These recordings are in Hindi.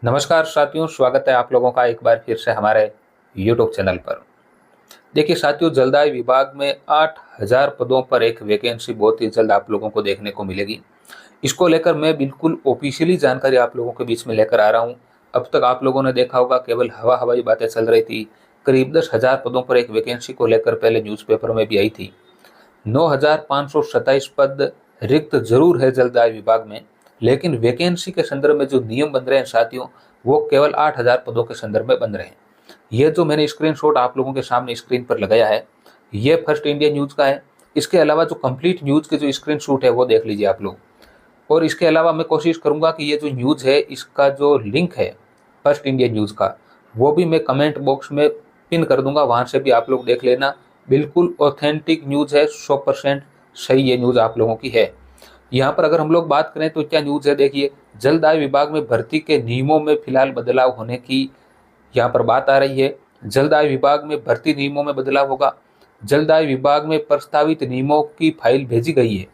नमस्कार साथियों, स्वागत है आप लोगों का एक बार फिर से हमारे YouTube चैनल पर। देखिए साथियों, जल्दाई विभाग में 8,000 पदों पर एक वैकेंसी बहुत ही जल्द आप लोगों को देखने को मिलेगी। इसको लेकर मैं बिल्कुल ऑफिशियली जानकारी आप लोगों के बीच में लेकर आ रहा हूं। अब तक आप लोगों ने देखा होगा केवल हवाई बातें चल रही थी। करीब 10,000 पदों पर एक वैकेंसी को लेकर पहले न्यूज़पेपर में भी आई थी। 9,527 पद रिक्त जरूर है जल्दाई विभाग में, लेकिन वैकेंसी के संदर्भ में जो नियम बन रहे हैं साथियों, वो केवल 8,000 पदों के संदर्भ में बन रहे हैं। ये जो मैंने स्क्रीनशॉट आप लोगों के सामने स्क्रीन पर लगाया है, ये फर्स्ट इंडिया न्यूज़ का है। इसके अलावा जो कंप्लीट न्यूज़ के जो स्क्रीनशॉट है वो देख लीजिए आप लोग। और इसके अलावा मैं कोशिश करूंगा कि ये जो न्यूज़ है इसका जो लिंक है फर्स्ट इंडिया न्यूज़ का, वो भी मैं कमेंट बॉक्स में पिन कर दूंगा, वहां से भी आप लोग देख लेना। बिल्कुल ऑथेंटिक न्यूज़ है, 100% सही ये न्यूज़ आप लोगों की है। यहाँ पर अगर हम लोग बात करें तो क्या न्यूज़ है, देखिए, जल्द आय विभाग में भर्ती के नियमों में फिलहाल बदलाव होने की यहाँ पर बात आ रही है। जल्द आय विभाग में भर्ती नियमों में बदलाव होगा। जल्द आय विभाग में प्रस्तावित नियमों की फाइल भेजी गई है,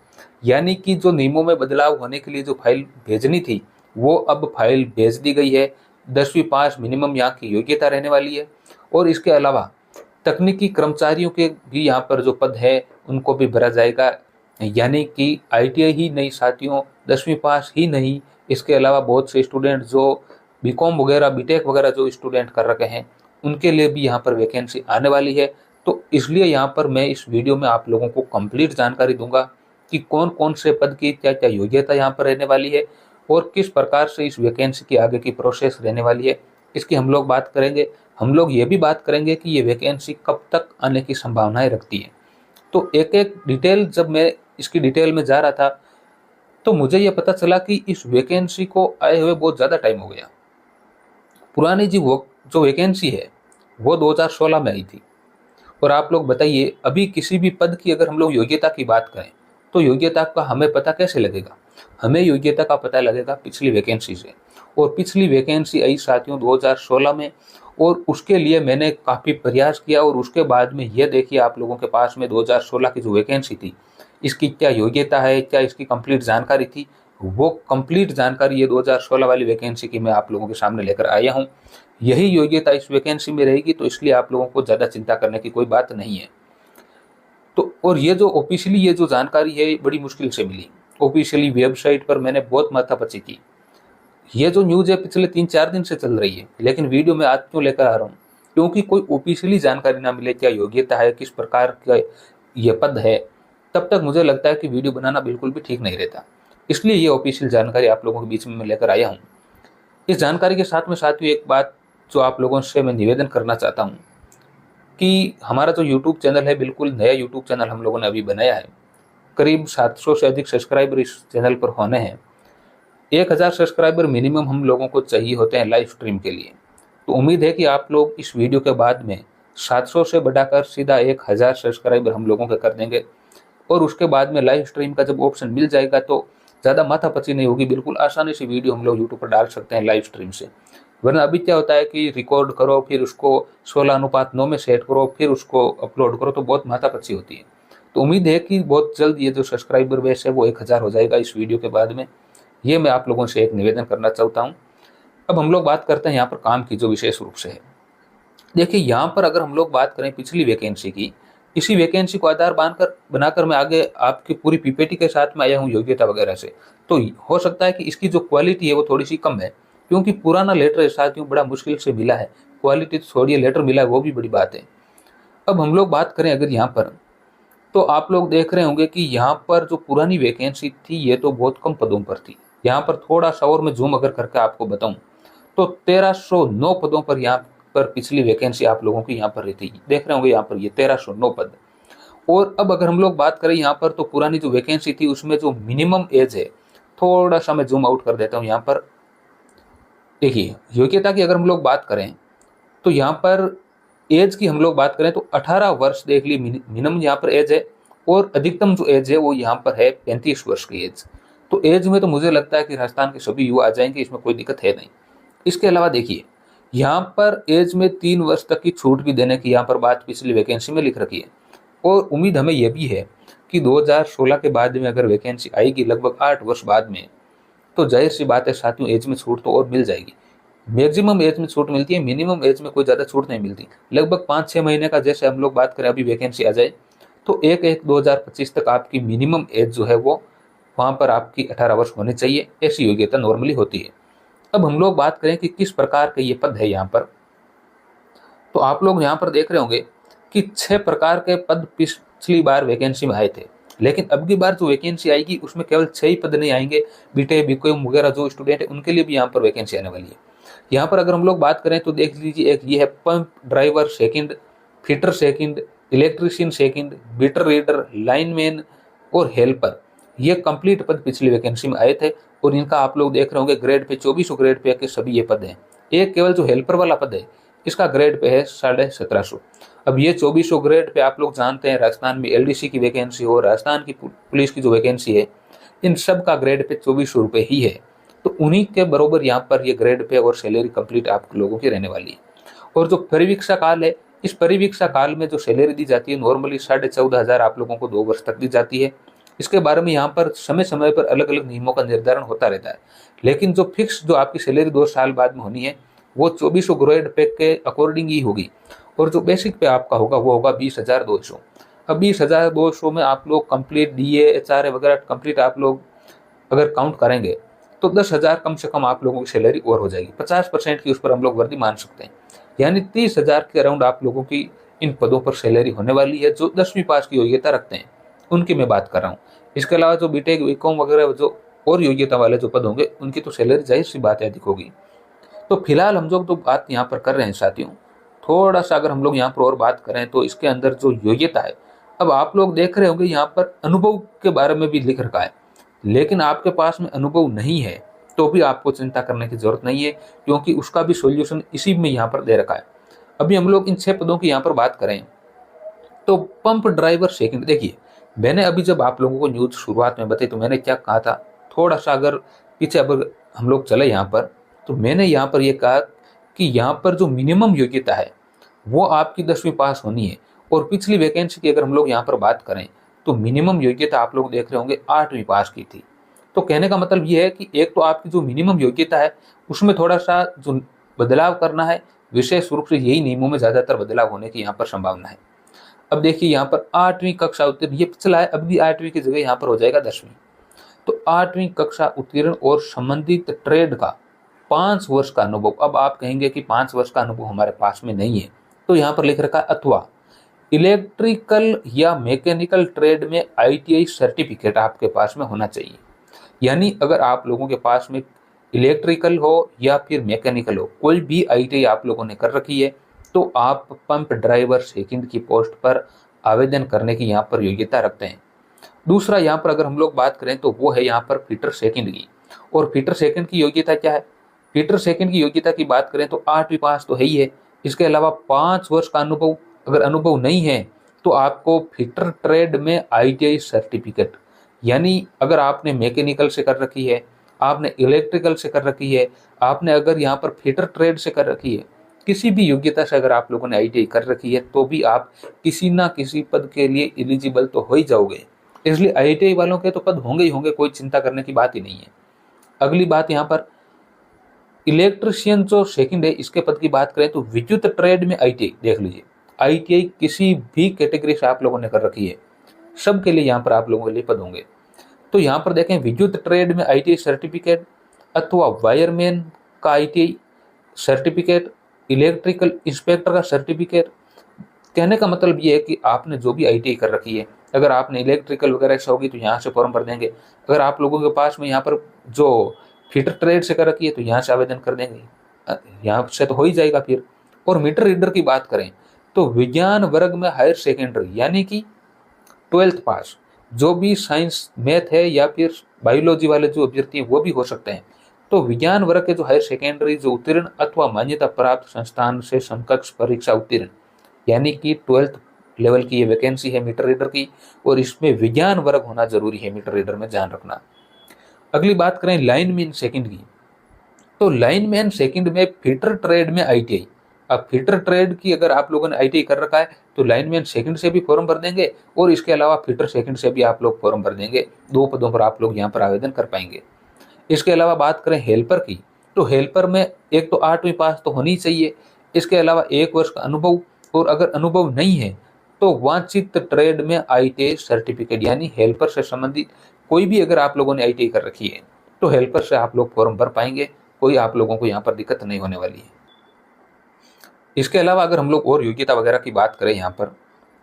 यानी कि जो नियमों में बदलाव होने के लिए जो फाइल भेजनी थी वो अब फाइल भेज दी गई है। 10वीं पास मिनिमम यहाँ की योग्यता रहने वाली है। और इसके अलावा तकनीकी कर्मचारियों के भी यहाँ पर जो पद है उनको भी भरा जाएगा, यानी कि ITI ही नहीं साथियों, 10वीं पास ही नहीं, इसके अलावा बहुत से स्टूडेंट जो बीकॉम वगैरह बीटेक वगैरह जो स्टूडेंट कर रखे हैं उनके लिए भी यहाँ पर वैकेंसी आने वाली है। तो इसलिए यहाँ पर मैं इस वीडियो में आप लोगों को कंप्लीट जानकारी दूंगा कि कौन कौन से पद की क्या क्या योग्यता यहाँ पर रहने वाली है और किस प्रकार से इस वैकेंसी की आगे की प्रोसेस रहने वाली है, इसकी हम लोग बात करेंगे। हम लोग ये भी बात करेंगे कि ये वैकेंसी कब तक आने की संभावनाएं रखती है। तो एक एक डिटेल जब मैं इसकी डिटेल में जा रहा था तो मुझे यह पता चला कि इस वैकेंसी को आए हुए बहुत ज़्यादा टाइम हो गया। पुरानी जी वो जो वैकेंसी है वो 2016 में आई थी। और आप लोग बताइए, अभी किसी भी पद की अगर हम लोग योग्यता की बात करें तो योग्यता का हमें पता कैसे लगेगा? हमें योग्यता का पता लगेगा पिछली वैकेंसी से। और पिछली वैकेंसी आई साथियों 2016 में, और उसके लिए मैंने काफ़ी प्रयास किया। और उसके बाद में ये देखिए आप लोगों के पास में 2016 की जो वैकेंसी थी इसकी क्या योग्यता है, क्या इसकी कंप्लीट जानकारी थी, वो कंप्लीट जानकारी ये 2016 वाली वैकेंसी की मैं आप लोगों के सामने लेकर आया हूँ। यही योग्यता इस वैकेंसी में रहेगी, तो इसलिए आप लोगों को ज़्यादा चिंता करने की कोई बात नहीं है। तो और ये जो ऑफिशियली ये जो जानकारी है बड़ी मुश्किल से मिली, ऑफिशियली वेबसाइट पर मैंने बहुत माथापच्ची की। ये जो न्यूज़ है पिछले 3-4 दिन से चल रही है, लेकिन वीडियो में आज क्यों लेकर आ रहा हूँ? क्योंकि कोई ऑफिशियली जानकारी ना मिले, क्या योग्यता है, किस प्रकार का ये पद है, तब तक मुझे लगता है कि वीडियो बनाना बिल्कुल भी ठीक नहीं रहता। इसलिए ये ऑफिशियल जानकारी आप लोगों के बीच में मैं लेकर आया हूँ। इस जानकारी के साथ में साथियों एक बात जो आप लोगों से मैं निवेदन करना चाहता हूँ कि हमारा जो यूट्यूब चैनल है, बिल्कुल नया यूट्यूब चैनल हम लोगों ने अभी बनाया है। करीब 700 से अधिक सब्सक्राइबर इस चैनल पर होने हैं। 1,000 सब्सक्राइबर मिनिमम हम लोगों को चाहिए होते हैं लाइव स्ट्रीम के लिए। तो उम्मीद है कि आप लोग इस वीडियो के बाद में 700 से बढ़ाकर सीधा 1,000 सब्सक्राइबर हम लोगों के कर देंगे। और उसके बाद में लाइव स्ट्रीम का जब ऑप्शन मिल जाएगा तो ज़्यादा माथापच्ची नहीं होगी, बिल्कुल आसानी से वीडियो हम लोग यूट्यूब पर डाल सकते हैं लाइव स्ट्रीम से। वरना अभी क्या होता है कि रिकॉर्ड करो, फिर उसको 16:9 में सेट करो, फिर उसको अपलोड करो, तो बहुत माथापच्ची होती है। तो उम्मीद है कि बहुत जल्द ये जो सब्सक्राइबर बेस है वो 1,000 हो जाएगा इस वीडियो के बाद में। ये मैं आप लोगों से एक निवेदन करना चाहता हूँ। अब हम लोग बात करते हैं यहाँ पर काम की जो विशेष रूप से है। देखिए यहाँ पर अगर हम लोग बात करें पिछली वैकेंसी की, इसी वैकेंसी को आधार बनाकर मैं आगे आपकी पूरी PPT के साथ में आया हूँ योग्यता वगैरह से। तो हो सकता है कि इसकी जो क्वालिटी है वो थोड़ी सी कम है, क्योंकि पुराना लेटर है साथियों, बड़ा मुश्किल से मिला है। क्वालिटी तो छोड़िए, लेटर मिला है वो भी बड़ी बात है। अब हम लोग बात करें अगर यहाँ पर, तो आप लोग देख रहे होंगे कि यहाँ पर जो पुरानी वैकेंसी थी ये तो बहुत कम पदों पर थी। यहाँ पर थोड़ा सा और मैं जूम अगर करके आपको बताऊं तो 1,309 पदों पर यहाँ पर पिछली वैकेंसी आप लोगों की यहाँ पर रहती। देख रहे होंगे यहाँ पर ये 1,309 पद। और अब अगर हम लोग बात करें यहाँ पर, तो पुरानी जो वैकेंसी थी उसमें जो मिनिमम एज है, थोड़ा सा मैं जूम आउट कर देता हूँ। यहाँ पर देखिए योग्यता की अगर हम लोग बात करें तो यहाँ पर एज की हम लोग बात करें तो 18 वर्ष देख ली मिनिमम यहाँ पर एज है। और अधिकतम जो एज है वो यहाँ पर है 35 वर्ष की एज। तो एज में तो मुझे लगता है कि राजस्थान के सभी युवा आ जाएंगे, इसमें कोई दिक्कत है नहीं। इसके अलावा देखिए यहाँ पर एज में 3 वर्ष तक की छूट भी देने की यहाँ पर बात पिछली वैकेंसी में लिख रखी है। और उम्मीद हमें यह भी है कि 2016 के बाद में अगर वैकेंसी आएगी लगभग 8 वर्ष बाद में, तो जाहिर सी बात है साथियों एज में छूट तो और मिल जाएगी। मैक्सिमम एज में छूट मिलती है, मिनिमम एज में कोई ज़्यादा छूट नहीं मिलती। लगभग 5-6 महीने का जैसे हम लोग बात करें अभी वैकेंसी आ जाए तो 1/1/2025 तक आपकी मिनिमम एज जो है वो वहाँ पर आपकी 18 वर्ष होनी चाहिए, ऐसी योग्यता नॉर्मली होती है। अब हम लोग बात करें कि किस प्रकार के ये पद है यहाँ पर, तो आप लोग यहाँ पर देख रहे होंगे कि 6 प्रकार के पद पिछली बार वैकेंसी में आए थे, लेकिन अब की बार जो वैकेंसी आएगी उसमें केवल 6 ही पद नहीं आएंगे। बीटेक बीकॉम वगैरह जो स्टूडेंट है उनके लिए भी यहाँ पर वैकेंसी आने वाली है। यहाँ पर अगर हम लोग बात करें तो देख लीजिए, एक ये है pump driver second, fitter second, electrician second, meter reader, lineman और हेल्पर। ये कंप्लीट पद पिछली वैकेंसी में आए थे और इनका आप लोग देख रहे होंगे ग्रेड पे 2400 ग्रेड पे के सभी ये पद हैं। एक केवल जो हेल्पर वाला पद है इसका ग्रेड पे है 1750। अब ये 2400 ग्रेड पे आप लोग जानते हैं राजस्थान में एलडीसी की वैकेंसी हो, राजस्थान की पुलिस की जो वैकेंसी है, इन सब का ग्रेड पे 2400 रुपये ही है। तो उन्हीं के बरोबर यहाँ पर ये ग्रेड पे और सैलरी कंप्लीट आप लोगों की रहने वाली है। और जो परिवीक्षा काल है, इस परिवीक्षा काल में जो सैलरी दी जाती है नॉर्मली 14,500 आप लोगों को 2 वर्ष तक दी जाती है। इसके बारे में यहाँ पर समय समय पर अलग अलग नियमों का निर्धारण होता रहता है, लेकिन जो फिक्स जो आपकी सैलरी 2 साल बाद में होनी है वो 2400 ग्रेड पे के अकॉर्डिंग ही होगी। और जो बेसिक पे आपका होगा वो होगा 20,200। अब 20,200 में आप लोग कंप्लीट डीए एचआरए वगैरह कंप्लीट आप लोग अगर काउंट करेंगे तो 10,000 कम से कम आप लोगों की सैलरी और हो जाएगी। 50% की उस पर हम लोग वर्दी मान सकते हैं, यानी 30,000 के अराउंड आप लोगों की इन पदों पर सैलरी होने वाली है। जो 10वीं पास की योग्यता रखते हैं उनकी मैं बात कर रहा हूँ। इसके अलावा जो बीटेक बीकॉम वगैरह जो और योग्यता वाले जो पद होंगे उनकी तो सैलरी जाहिर सी बात है अधिक होगी। तो फिलहाल हम लोग तो बात यहाँ पर कर रहे हैं साथियों, थोड़ा सा अगर हम लोग यहाँ पर और बात करें तो इसके अंदर जो योग्यता है, अब आप लोग देख रहे होंगे यहाँ पर अनुभव के बारे में भी लिख रखा है, लेकिन आपके पास में अनुभव नहीं है तो भी आपको चिंता करने की जरूरत नहीं है, क्योंकि उसका भी सॉल्यूशन इसी में यहाँ पर दे रखा है। अभी हम लोग इन 6 पदों की यहाँ पर बात करें तो पंप ड्राइवर सेकंड, देखिए मैंने अभी जब आप लोगों को न्यूज शुरुआत में बताई तो मैंने क्या कहा था, थोड़ा सा अगर पीछे अगर हम लोग चले यहाँ पर तो मैंने यहाँ पर यह कहा कि यहाँ पर जो मिनिमम योग्यता है वो आपकी 10वीं पास होनी है। और पिछली वैकेंसी की अगर हम लोग यहाँ पर बात करें तो मिनिमम योग्यता आप लोग देख रहे होंगे 8वीं पास की थी। तो कहने का मतलब ये है कि एक तो आपकी जो मिनिमम योग्यता है उसमें थोड़ा सा जो बदलाव करना है, विशेष रूप से यही नियमों में ज़्यादातर बदलाव होने की यहाँ पर संभावना है। अब देखिए यहाँ पर 8वीं कक्षा उत्तीर्ण, ये पिछला है, अब भी 8वीं की जगह यहाँ पर हो जाएगा 10वीं। तो 8वीं कक्षा उत्तीर्ण और संबंधित ट्रेड का 5 वर्ष का अनुभव। अब आप कहेंगे कि 5 वर्ष का अनुभव हमारे पास में नहीं है, तो यहाँ पर लिख रखा है अथवा इलेक्ट्रिकल या मैकेनिकल ट्रेड में आईटीआई सर्टिफिकेट आपके पास में होना चाहिए। यानी अगर आप लोगों के पास में इलेक्ट्रिकल हो या फिर मैकेनिकल हो, कोई भी आईटीआई आप लोगों ने कर रखी है तो आप पंप ड्राइवर सेकंड की पोस्ट पर आवेदन करने की यहाँ पर योग्यता रखते हैं। दूसरा यहाँ पर अगर हम लोग बात करें तो वो है यहाँ पर फिटर सेकंड की। और फिटर सेकंड की योग्यता क्या है, फिटर सेकंड की योग्यता की बात करें तो 8वीं पास तो है ही है, इसके अलावा 5 वर्ष का अनुभव। अगर अनुभव नहीं है तो आपको फिटर ट्रेड में आईटीआई सर्टिफिकेट, यानी अगर आपने मैकेनिकल से कर रखी है, आपने इलेक्ट्रिकल से कर रखी है, आपने अगर यहाँ पर फिटर ट्रेड से कर रखी है, किसी भी योग्यता से अगर आप लोगों ने आईटीआई कर रखी है तो भी आप किसी ना किसी पद के लिए एलिजिबल तो हो ही जाओगे। इसलिए आईटीआई वालों के तो पद होंगे ही होंगे, कोई चिंता करने की बात ही नहीं है। अगली बात यहाँ पर इलेक्ट्रिशियन जो सेकंड है इसके पद की बात करें तो विद्युत ट्रेड में आईटीआई देख लीजिए, आईटीआई किसी भी कैटेगरी से आप लोगों ने कर रखी है, सबके लिए यहाँ पर आप लोगों के लिए पद होंगे। तो यहाँ पर देखें विद्युत ट्रेड में आईटीआई सर्टिफिकेट अथवा वायरमैन का आईटीआई सर्टिफिकेट, इलेक्ट्रिकल इंस्पेक्टर का सर्टिफिकेट। कहने का मतलब ये है कि आपने जो भी आईटीआई कर रखी है, अगर आपने इलेक्ट्रिकल वगैरह से होगी तो यहाँ से फॉर्म भर देंगे, अगर आप लोगों के पास में यहाँ पर जो फिटर ट्रेड से कर रखी है तो यहाँ से आवेदन कर देंगे, यहाँ से तो हो ही जाएगा फिर। और मीटर रीडर की बात करें तो विज्ञान वर्ग में हायर सेकेंडरी यानी कि 12th पास, जो भी साइंस मैथ है या फिर बायोलॉजी वाले जो अभ्यर्थी हैं वो भी हो सकते हैं। तो विज्ञान वर्ग के जो हायर सेकेंडरी जो उत्तीर्ण अथवा मान्यता प्राप्त संस्थान से समकक्ष परीक्षा उत्तीर्ण, यानी कि 12th लेवल की ये वैकेंसी है मीटर रीडर की, और इसमें विज्ञान वर्ग होना जरूरी है मीटर रीडर में, ध्यान रखना। अगली बात करें लाइनमैन सेकंड की, तो लाइनमैन सेकंड में फिटर ट्रेड में आईटीआई। अब फिटर ट्रेड की अगर आप लोगों ने आईटीआई कर रखा है तो लाइनमैन सेकंड से भी फॉर्म भर देंगे और इसके अलावा फिटर सेकंड से भी आप लोग फॉर्म भर देंगे। 2 पदों पर आप लोग यहाँ पर आवेदन कर पाएंगे। इसके अलावा बात करें हेल्पर की, तो हेल्पर में एक तो 8वीं पास तो होनी चाहिए, इसके अलावा 1 वर्ष का अनुभव, और अगर अनुभव नहीं है तो वांछित ट्रेड में ITI सर्टिफिकेट, यानी हेल्पर से संबंधित कोई भी अगर आप लोगों ने ITI कर रखी है तो हेल्पर से आप लोग फॉर्म भर पाएंगे, कोई आप लोगों को यहाँ पर दिक्कत नहीं होने वाली है। इसके अलावा अगर हम लोग और योग्यता वगैरह की बात करें यहाँ पर,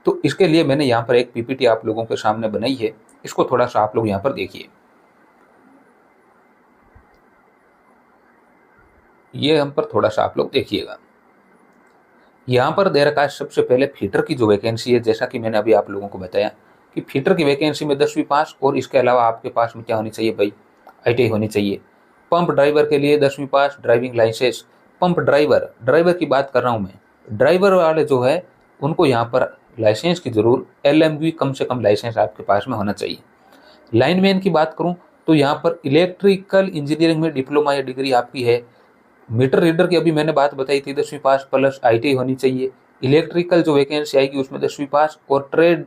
तो इसके लिए मैंने यहाँ पर एक PPT आप लोगों के सामने बनाई है, इसको थोड़ा सा आप लोग यहाँ पर देखिए। ये हम पर थोड़ा सा आप लोग देखिएगा। यहाँ पर दे रखा है सबसे पहले फीटर की जो वैकेंसी है, जैसा कि मैंने अभी आप लोगों को बताया कि फीटर की वैकेंसी में 10वीं पास, और इसके अलावा आपके पास में क्या होनी चाहिए भाई, ITI होनी चाहिए। पंप ड्राइवर के लिए 10वीं पास, ड्राइविंग लाइसेंस। पंप ड्राइवर की बात कर रहा हूँ मैं। ड्राइवर वाले जो है उनको यहाँ पर लाइसेंस की जरूर LMV कम से कम लाइसेंस आपके पास में होना चाहिए। लाइनमैन की बात करूँ तो यहाँ पर इलेक्ट्रिकल इंजीनियरिंग में डिप्लोमा या डिग्री आपकी है। मीटर रीडर की अभी मैंने बात बताई थी, 10वीं पास प्लस ITI होनी चाहिए। इलेक्ट्रिकल जो वैकेंसी आएगी उसमें 10वीं पास, और ट्रेड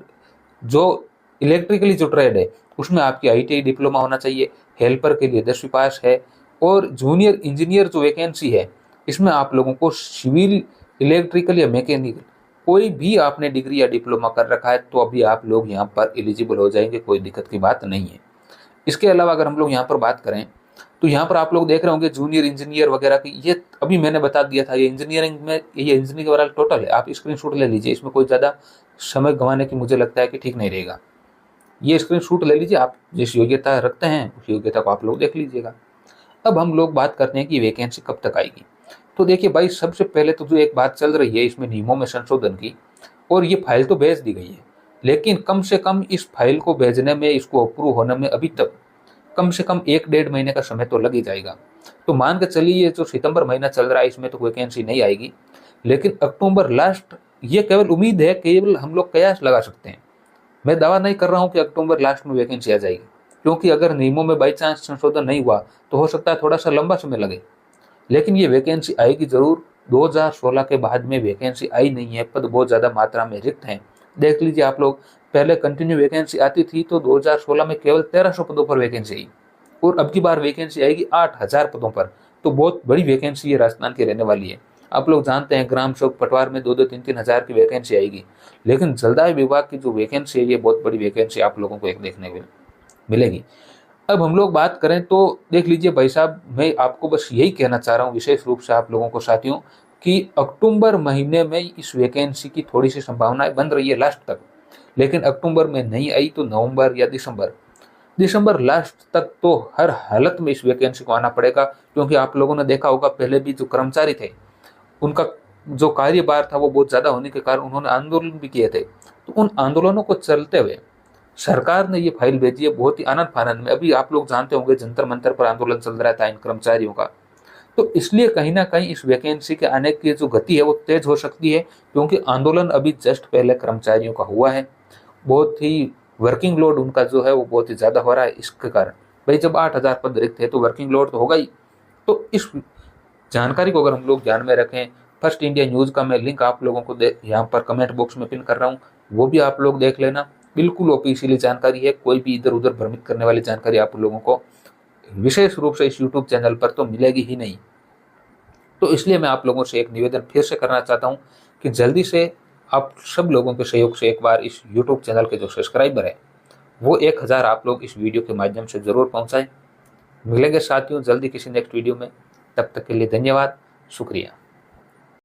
जो इलेक्ट्रिकली जो ट्रेड है उसमें आपकी ITI डिप्लोमा होना चाहिए। हेल्पर के लिए 10वीं पास है, और जूनियर इंजीनियर जो वैकेंसी है इसमें आप लोगों को सिविल, इलेक्ट्रिकल या मैकेनिकल कोई भी आपने डिग्री या डिप्लोमा कर रखा है तो अभी आप लोग यहाँ पर एलिजिबल हो जाएंगे, कोई दिक्कत की बात नहीं है। इसके अलावा अगर हम लोग यहाँ पर बात करें तो यहाँ पर आप लोग देख रहे होंगे जूनियर इंजीनियर वगैरह की, ये अभी मैंने बता दिया था, ये इंजीनियरिंग में, ये इंजीनियरिंग वाला टोटल है। आप स्क्रीनशॉट ले लीजिए, इसमें कोई ज़्यादा समय गंवाने की मुझे लगता है कि ठीक नहीं रहेगा। ये स्क्रीनशॉट ले लीजिए, आप जिस योग्यता रखते हैं उस योग्यता को आप लोग देख लीजिएगा। अब हम लोग बात करते हैं कि वैकेंसी कब तक आएगी। तो देखिए भाई, सबसे पहले तो जो एक बात चल रही है इसमें नियमों में संशोधन की, और ये फाइल तो भेज दी गई है, लेकिन कम से कम इस फाइल को भेजने में, इसको अप्रूव होने में अभी तक कम से कम 1-1.5 महीने का समय तो लग ही जाएगा। तो मान के चलिए ये जो सितंबर महीना चल रहा है इसमें तो वैकेंसी नहीं आएगी, लेकिन अक्टूबर लास्ट, ये केवल उम्मीद है, केवल हम लोग कयास लगा सकते हैं। मैं दावा नहीं कर रहा हूँ कि अक्टूबर लास्ट में वैकेंसी आ जाएगी, क्योंकि अगर नियमों में बाई चांस संशोधन नहीं हुआ तो हो सकता है थोड़ा सा लंबा समय लगे, लेकिन ये वैकेंसी आएगी जरूर। 2016 के बाद में वैकेंसी आई नहीं है, पद बहुत ज़्यादा मात्रा में रिक्त हैं। देख लीजिए आप लोग, पहले कंटिन्यू वैकेंसी आती थी तो 2016 में केवल 1300 पदों पर वैकेंसी आई, और अब की बार वैकेंसी आएगी 8000 पदों पर। तो बहुत बड़ी वैकेंसी ये राजस्थान की रहने वाली है। आप लोग जानते हैं ग्राम सेवक पटवार में 2-3 हज़ार की वैकेंसी आएगी, लेकिन जलदाय विभाग की जो वैकेंसी है ये बहुत बड़ी वैकेंसी आप लोगों को एक देखने को मिलेगी। अब हम लोग बात करें तो देख लीजिए भाई साहब, मैं आपको बस यही कहना चाह रहा हूँ विशेष रूप से आप लोगों को साथियों, कि अक्टूबर महीने में इस वैकेंसी की थोड़ी सी संभावनाएं बन रही है लास्ट तक, लेकिन अक्टूबर में नहीं आई तो नवंबर या दिसंबर लास्ट तक तो हर हालत में इस वैकेंसी को आना पड़ेगा। क्योंकि आप लोगों ने देखा होगा पहले भी जो कर्मचारी थे उनका जो कार्यभार था वो बहुत ज़्यादा होने के कारण उन्होंने आंदोलन भी किए थे। तो उन आंदोलनों को चलते हुए सरकार ने ये फाइल भेजी है बहुत ही आनंद फानंद में। अभी आप लोग जानते होंगे जंतर मंतर पर आंदोलन चल रहा था इन कर्मचारियों का, तो इसलिए कहीं ना कहीं इस वैकेंसी के आने की जो गति है वो तेज हो सकती है, क्योंकि आंदोलन अभी जस्ट पहले कर्मचारियों का हुआ है। बहुत ही वर्किंग लोड उनका जो है वो बहुत ही ज़्यादा हो रहा है। इसके कारण भाई जब 8000 पद रिक्त है तो वर्किंग लोड तो होगा ही। तो इस जानकारी को अगर हम लोग ध्यान में रखें, फर्स्ट इंडिया न्यूज़ का मैं लिंक आप लोगों को यहाँ पर कमेंट बॉक्स में पिन कर रहा हूँ, वो भी आप लोग देख लेना। बिल्कुल ऑफिशियली जानकारी है, कोई भी इधर उधर भ्रमित करने वाली जानकारी आप लोगों को विशेष रूप से इस यूट्यूब चैनल पर तो मिलेगी ही नहीं। तो इसलिए मैं आप लोगों से एक निवेदन फिर से करना चाहता हूँ कि जल्दी से आप सब लोगों के सहयोग से एक बार इस यूट्यूब चैनल के जो सब्सक्राइबर है वो 1000 आप लोग इस वीडियो के माध्यम से ज़रूर पहुँचाएँ। मिलेंगे साथियों जल्दी किसी नेक्स्ट वीडियो में, तब तक के लिए धन्यवाद, शुक्रिया।